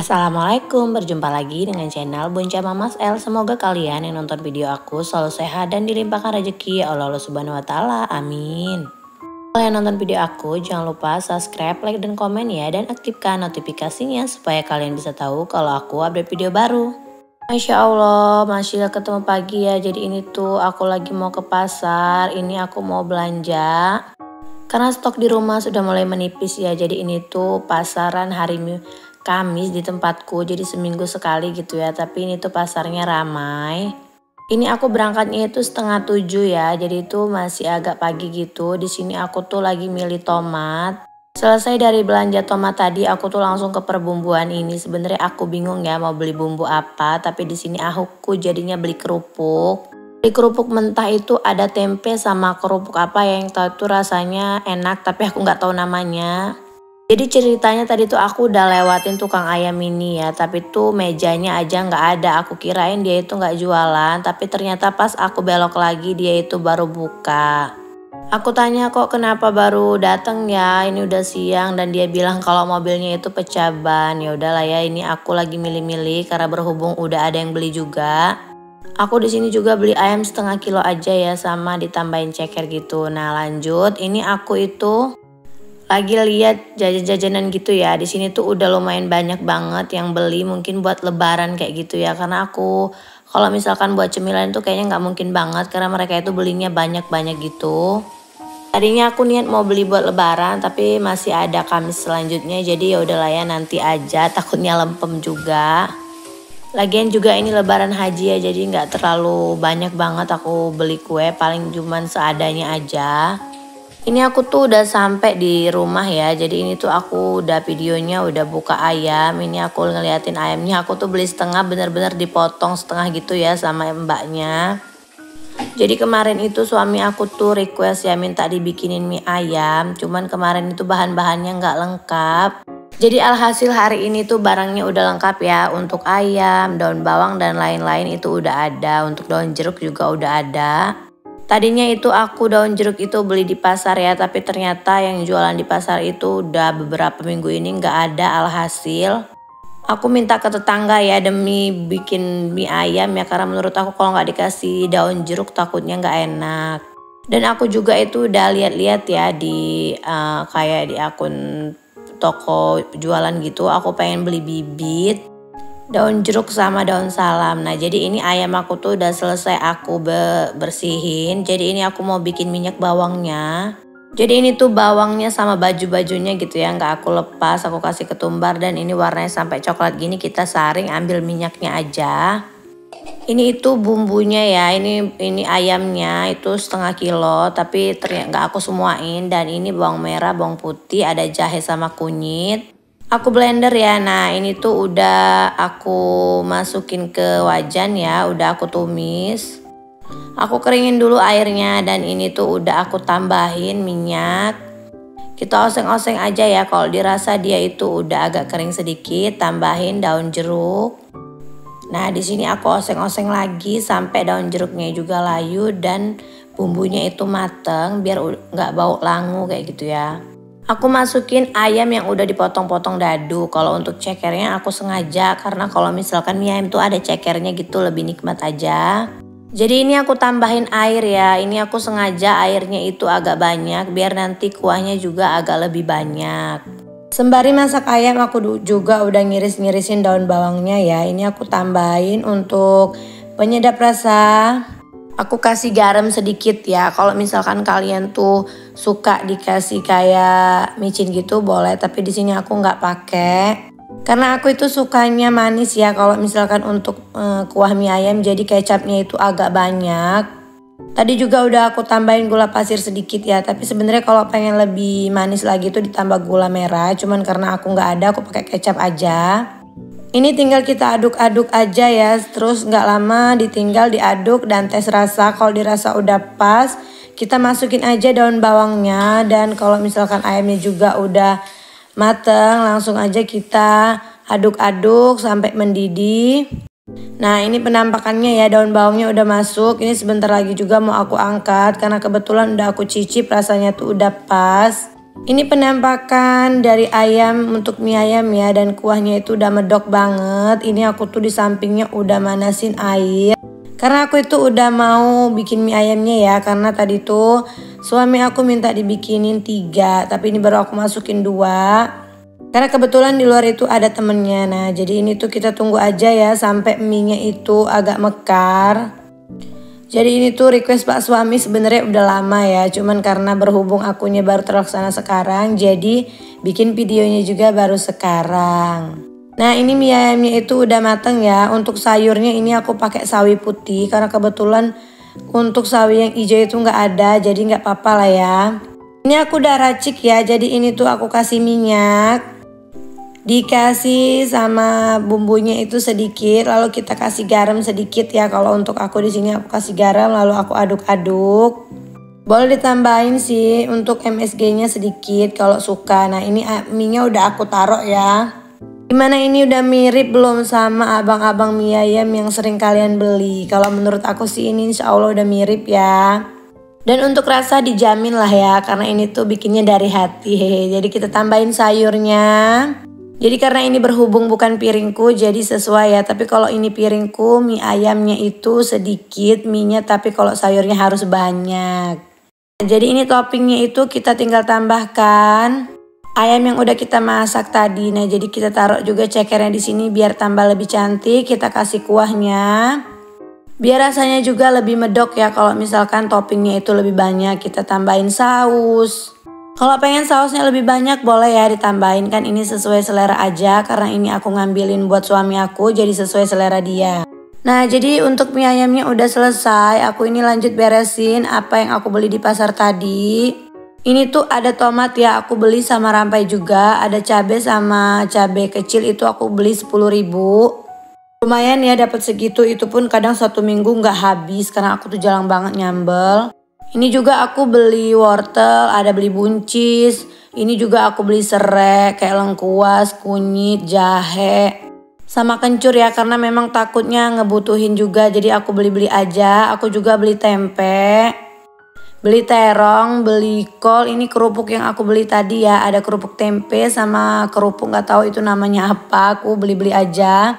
Assalamualaikum, berjumpa lagi dengan channel Bonca Mamas L. Semoga kalian yang nonton video aku selalu sehat dan dilimpahkan rezeki oleh Allah Subhanahu wa Ta'ala. Amin. Kalau yang nonton video aku, jangan lupa subscribe, like, dan komen ya. Dan aktifkan notifikasinya supaya kalian bisa tahu kalau aku update video baru. Masya Allah, masih ketemu pagi ya. Jadi ini tuh aku lagi mau ke pasar. Ini aku mau belanja. Karena stok di rumah sudah mulai menipis ya. Jadi ini tuh pasaran hari Kamis di tempatku, jadi seminggu sekali gitu ya. Tapi ini tuh pasarnya ramai. Ini aku berangkatnya itu 6:30 ya, jadi itu masih agak pagi gitu. Di sini aku tuh lagi milih tomat. Selesai dari belanja tomat tadi, aku tuh langsung ke perbumbuan ini. Sebenarnya aku bingung ya mau beli bumbu apa, tapi di sini aku jadinya beli kerupuk. Di kerupuk mentah itu ada tempe sama kerupuk apa yang tahu itu rasanya enak, tapi aku nggak tahu namanya. Jadi ceritanya tadi tuh aku udah lewatin tukang ayam ini ya, tapi tuh mejanya aja nggak ada. Aku kirain dia itu nggak jualan, tapi ternyata pas aku belok lagi dia itu baru buka. Aku tanya kok kenapa baru datang ya, ini udah siang, dan dia bilang kalau mobilnya itu pecah ban. Ya udahlah ya, ini aku lagi milih-milih karena berhubung udah ada yang beli juga. Aku di sini juga beli ayam 1/2 kilo aja ya, sama ditambahin ceker gitu. Nah lanjut, ini aku itu lagi lihat jajan-jajanan gitu ya. Di sini tuh udah lumayan banyak banget yang beli, mungkin buat lebaran kayak gitu ya. Karena aku kalau misalkan buat cemilan tuh kayaknya nggak mungkin banget karena mereka itu belinya banyak-banyak gitu. Tadinya aku niat mau beli buat lebaran tapi masih ada Kamis selanjutnya. Jadi ya udahlah ya, nanti aja, takutnya lempem juga. Lagian juga ini lebaran haji ya, jadi nggak terlalu banyak banget aku beli kue, paling cuman seadanya aja. Ini aku tuh udah sampai di rumah ya. Jadi ini tuh aku udah videonya udah buka ayam. Ini aku ngeliatin ayamnya. Aku tuh beli setengah, bener-bener dipotong setengah gitu ya sama mbaknya. Jadi kemarin itu suami aku tuh request ya, minta dibikinin mie ayam. Cuman kemarin itu bahan-bahannya nggak lengkap. Jadi alhasil hari ini tuh barangnya udah lengkap ya. Untuk ayam, daun bawang dan lain-lain itu udah ada. Untuk daun jeruk juga udah ada. Tadinya itu aku daun jeruk itu beli di pasar ya, tapi ternyata yang jualan di pasar itu udah beberapa minggu ini nggak ada. Alhasil aku minta ke tetangga ya demi bikin mie ayam ya, karena menurut aku kalau nggak dikasih daun jeruk takutnya nggak enak. Dan aku juga itu udah lihat-lihat ya di kayak di akun toko jualan gitu, aku pengen beli bibit daun jeruk sama daun salam. Nah jadi ini ayam aku tuh udah selesai aku bersihin. Jadi ini aku mau bikin minyak bawangnya. Jadi ini tuh bawangnya sama baju-bajunya gitu ya, nggak aku lepas, aku kasih ketumbar. Dan ini warnanya sampai coklat gini, kita saring, ambil minyaknya aja. Ini itu bumbunya ya, ini ayamnya itu 1/2 kilo, tapi ternyata nggak aku semuain. Dan ini bawang merah, bawang putih, ada jahe sama kunyit. Aku blender ya. Nah ini tuh udah aku masukin ke wajan ya, udah aku tumis. Aku keringin dulu airnya, dan ini tuh udah aku tambahin minyak. Kita oseng-oseng aja ya, kalau dirasa dia itu udah agak kering sedikit, tambahin daun jeruk. Nah di sini aku oseng-oseng lagi sampai daun jeruknya juga layu dan bumbunya itu mateng biar nggak bau langu kayak gitu ya. Aku masukin ayam yang udah dipotong-potong dadu. Kalau untuk cekernya aku sengaja, karena kalau misalkan mie ayam tuh ada cekernya gitu lebih nikmat aja. Jadi ini aku tambahin air ya. Ini aku sengaja airnya itu agak banyak biar nanti kuahnya juga agak lebih banyak. Sembari masak ayam aku juga udah ngiris-ngirisin daun bawangnya ya. Ini aku tambahin untuk penyedap rasa. Aku kasih garam sedikit ya. Kalau misalkan kalian tuh suka dikasih kayak micin gitu boleh, tapi di sini aku nggak pakai. Karena aku itu sukanya manis ya. Kalau misalkan untuk kuah mie ayam, jadi kecapnya itu agak banyak. Tadi juga udah aku tambahin gula pasir sedikit ya. Tapi sebenarnya kalau pengen lebih manis lagi tuh ditambah gula merah. Cuman karena aku nggak ada, aku pakai kecap aja. Ini tinggal kita aduk-aduk aja ya, terus nggak lama ditinggal diaduk dan tes rasa. Kalau dirasa udah pas, kita masukin aja daun bawangnya. Dan kalau misalkan ayamnya juga udah mateng, langsung aja kita aduk-aduk sampai mendidih. Nah ini penampakannya ya, daun bawangnya udah masuk. Ini sebentar lagi juga mau aku angkat karena kebetulan udah aku cicip rasanya tuh udah pas. Ini penampakan dari ayam untuk mie ayam ya, dan kuahnya itu udah medok banget. Ini aku tuh di sampingnya udah manasin air. Karena aku itu udah mau bikin mie ayamnya ya, karena tadi tuh suami aku minta dibikinin 3, tapi ini baru aku masukin 2. Karena kebetulan di luar itu ada temennya. Nah jadi ini tuh kita tunggu aja ya sampai mie-nya itu agak mekar. Jadi ini tuh request Pak suami sebenarnya udah lama ya, cuman karena berhubung akunya baru terlaksana sekarang, jadi bikin videonya juga baru sekarang. Nah ini mie ayamnya itu udah mateng ya. Untuk sayurnya ini aku pakai sawi putih karena kebetulan untuk sawi yang hijau itu nggak ada, jadi nggak apa-apa lah ya. Ini aku udah racik ya, jadi ini tuh aku kasih minyak. Dikasih sama bumbunya itu sedikit, lalu kita kasih garam sedikit ya. Kalau untuk aku di sini aku kasih garam, lalu aku aduk-aduk. Boleh ditambahin sih untuk MSG-nya sedikit kalau suka. Nah ini mie-nya udah aku taruh ya. Gimana ini udah mirip belum sama abang-abang mie ayam yang sering kalian beli? Kalau menurut aku sih ini insya Allah udah mirip ya. Dan untuk rasa dijamin lah ya, karena ini tuh bikinnya dari hati. Jadi kita tambahin sayurnya. Jadi karena ini berhubung bukan piringku jadi sesuai ya. Tapi kalau ini piringku mie ayamnya itu sedikit mie-nya, tapi kalau sayurnya harus banyak. Jadi ini toppingnya itu kita tinggal tambahkan ayam yang udah kita masak tadi. Nah jadi kita taruh juga cekernya di sini biar tambah lebih cantik. Kita kasih kuahnya. Biar rasanya juga lebih medok ya, kalau misalkan toppingnya itu lebih banyak. Kita tambahin saus. Kalau pengen sausnya lebih banyak boleh ya ditambahin, kan ini sesuai selera aja. Karena ini aku ngambilin buat suami aku jadi sesuai selera dia. Nah jadi untuk mie ayamnya udah selesai. Aku ini lanjut beresin apa yang aku beli di pasar tadi. Ini tuh ada tomat ya, aku beli sama rampai juga. Ada cabai sama cabai kecil itu aku beli 10.000. Lumayan ya dapat segitu, itu pun kadang 1 minggu nggak habis karena aku tuh jarang banget nyambel. Ini juga aku beli wortel, ada beli buncis. Ini juga aku beli serai kayak lengkuas, kunyit, jahe. Sama kencur ya, karena memang takutnya ngebutuhin juga. Jadi aku beli-beli aja. Aku juga beli tempe. Beli terong, beli kol. Ini kerupuk yang aku beli tadi ya. Ada kerupuk tempe sama kerupuk gak tahu itu namanya apa. Aku beli-beli aja.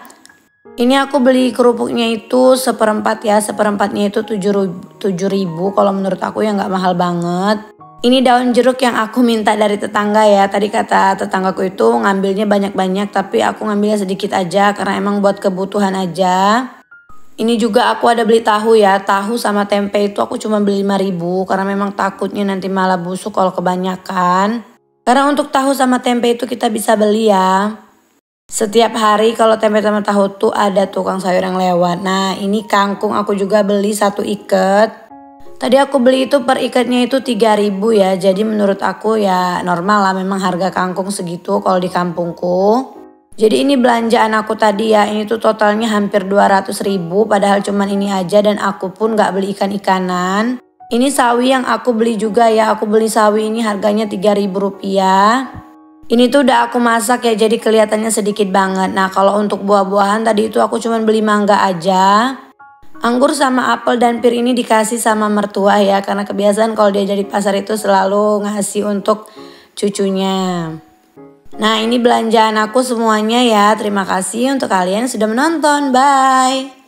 Ini aku beli kerupuknya itu 1/4 ya, 1/4-nya itu 7.000. Kalau menurut aku ya nggak mahal banget. Ini daun jeruk yang aku minta dari tetangga ya. Tadi kata tetanggaku itu ngambilnya banyak-banyak, tapi aku ngambilnya sedikit aja karena emang buat kebutuhan aja. Ini juga aku ada beli tahu ya, tahu sama tempe itu aku cuma beli 5.000 karena memang takutnya nanti malah busuk kalau kebanyakan. Karena untuk tahu sama tempe itu kita bisa beli ya. Setiap hari kalau tempe sama tahu tuh ada tukang sayur yang lewat. Nah ini kangkung aku juga beli 1 ikat. Tadi aku beli itu per ikatnya itu 3.000 ya. Jadi menurut aku ya normal lah, memang harga kangkung segitu kalau di kampungku. Jadi ini belanjaan aku tadi ya. Ini tuh totalnya hampir 200.000, padahal cuman ini aja dan aku pun gak beli ikan-ikanan. Ini sawi yang aku beli juga ya. Aku beli sawi ini harganya 3.000 rupiah. Ini tuh udah aku masak ya, jadi kelihatannya sedikit banget. Nah kalau untuk buah-buahan tadi itu aku cuma beli mangga aja. Anggur sama apel dan pir ini dikasih sama mertua ya. Karena kebiasaan kalau dia dari pasar itu selalu ngasih untuk cucunya. Nah ini belanjaan aku semuanya ya. Terima kasih untuk kalian yang sudah menonton. Bye.